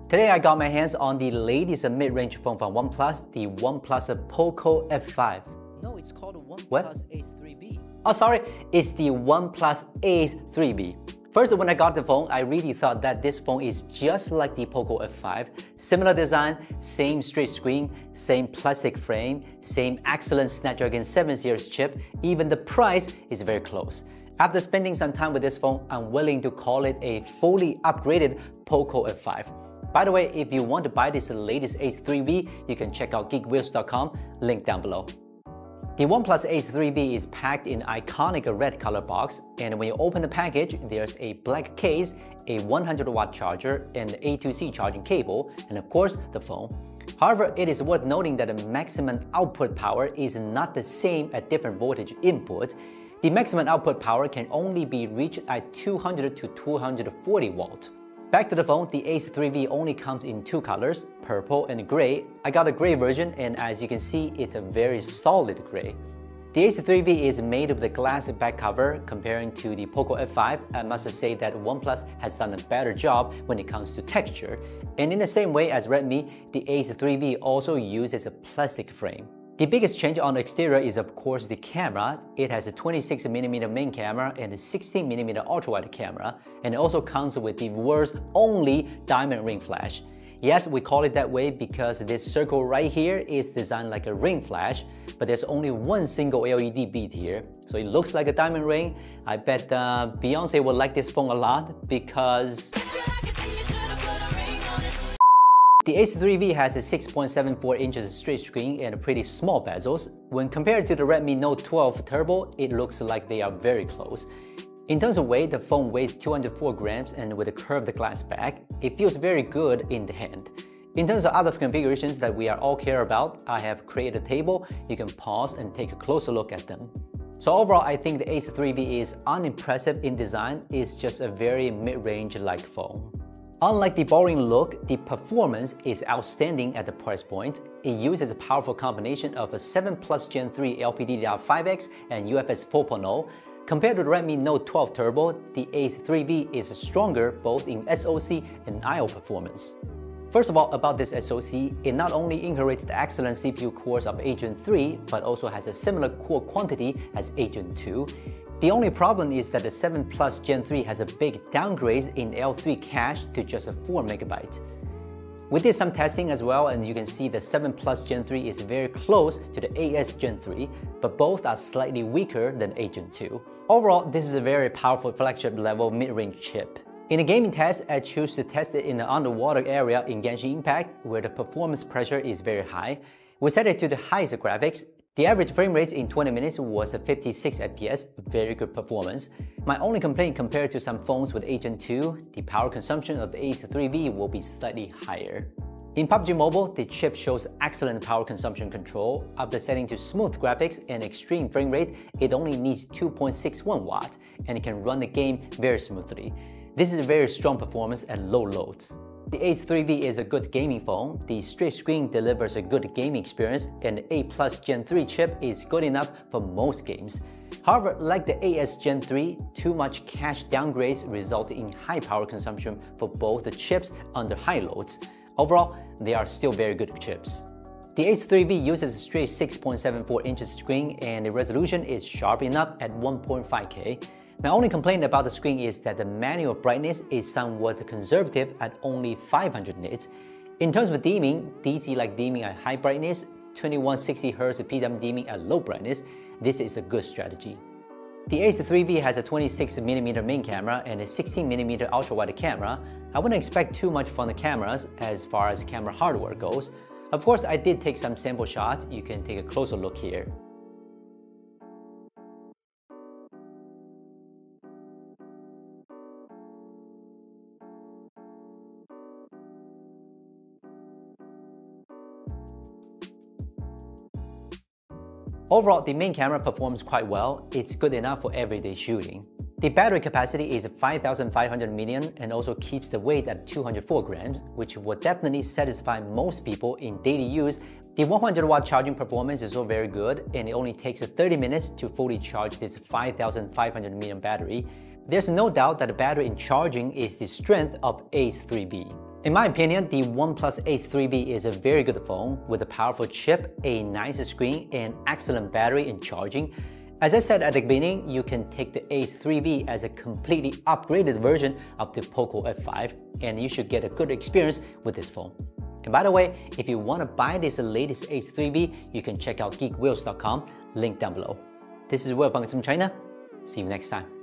Today I got my hands on the latest mid-range phone from OnePlus, the OnePlus POCO F5. No, it's called OnePlus Ace 3B. Oh, sorry, it's the OnePlus Ace 3B. First, when I got the phone, I really thought that this phone is just like the POCO F5. Similar design, same straight screen, same plastic frame, same excellent Snapdragon 7 series chip. Even the price is very close. After spending some time with this phone, I'm willing to call it a fully upgraded POCO F5. By the way, if you want to buy this latest Ace 3B, you can check out geekwheels.com, link down below. The OnePlus Ace 3B is packed in iconic red color box, and when you open the package, there's a black case, a 100-watt charger, and A2C charging cable, and of course, the phone. However, it is worth noting that the maximum output power is not the same at different voltage input. The maximum output power can only be reached at 200 to 240 watts. Back to the phone, the Ace 3B only comes in two colors, purple and gray. I got a gray version, and as you can see, it's a very solid gray. The Ace 3B is made of the glass back cover. Comparing to the POCO F5, I must say that OnePlus has done a better job when it comes to texture. And in the same way as Redmi, the Ace 3B also uses a plastic frame. The biggest change on the exterior is of course the camera. It has a 26mm main camera and a 16mm ultra-wide camera, and it also comes with the world's only diamond ring flash. Yes, we call it that way because this circle right here is designed like a ring flash, but there's only one single LED bead here, so it looks like a diamond ring. I bet Beyonce will like this phone a lot because the Ace 3B has a 6.74 inches straight screen and pretty small bezels. When compared to the Redmi Note 12 Turbo, it looks like they are very close. In terms of weight, the phone weighs 204 grams, and with a curved glass back, it feels very good in the hand. In terms of other configurations that we are all care about, I have created a table. You can pause and take a closer look at them. So overall, I think the Ace 3B is unimpressive in design. It's just a very mid-range-like phone. Unlike the boring look, the performance is outstanding at the price point. It uses a powerful combination of a 7 Plus Gen 3 LPDDR5X and UFS 4.0. Compared to the Redmi Note 12 Turbo, the Ace 3B is stronger both in SoC and I/O performance. First of all, about this SoC, it not only inherits the excellent CPU cores of Gen 3, but also has a similar core quantity as Gen 2. The only problem is that the 7 Plus Gen 3 has a big downgrade in L3 cache to just 4 MB. We did some testing as well, and you can see the 7 Plus Gen 3 is very close to the AS Gen 3, but both are slightly weaker than Gen 2. Overall, this is a very powerful flagship level mid-range chip. In a gaming test, I choose to test it in the underwater area in Genshin Impact, where the performance pressure is very high. We set it to the highest graphics. The average frame rate in 20 minutes was 56 FPS, very good performance. My only complaint compared to some phones with Gen 2, the power consumption of the Ace 3B will be slightly higher. In PUBG Mobile, the chip shows excellent power consumption control. After setting to smooth graphics and extreme frame rate, it only needs 2.61 watts, and it can run the game very smoothly. This is a very strong performance at low loads. The Ace 3B is a good gaming phone. The straight screen delivers a good gaming experience, and the A Plus Gen 3 chip is good enough for most games. However, like the AS Gen 3, too much cache downgrades result in high power consumption for both the chips under high loads. Overall, they are still very good chips. The Ace 3B uses a straight 6.74 inches screen, and the resolution is sharp enough at 1.5K. My only complaint about the screen is that the manual brightness is somewhat conservative at only 500 nits. In terms of dimming, DC-like dimming at high brightness, 2160Hz PWM dimming at low brightness, this is a good strategy. The Ace 3B has a 26mm main camera and a 16mm ultra-wide camera. I wouldn't expect too much from the cameras as far as camera hardware goes. Of course, I did take some sample shots. You can take a closer look here. Overall, the main camera performs quite well. It's good enough for everyday shooting. The battery capacity is 5,500 mAh and also keeps the weight at 204 grams, which will definitely satisfy most people in daily use. The 100-watt charging performance is also very good, and it only takes 30 minutes to fully charge this 5,500 mAh battery. There's no doubt that the battery in charging is the strength of Ace 3B. In my opinion, the OnePlus Ace 3B is a very good phone with a powerful chip, a nice screen, and excellent battery and charging. As I said at the beginning, you can take the Ace 3B as a completely upgraded version of the POCO F5, and you should get a good experience with this phone. And by the way, if you want to buy this latest Ace 3B, you can check out geekwheels.com, link down below. This is Will from Gizmochina. See you next time.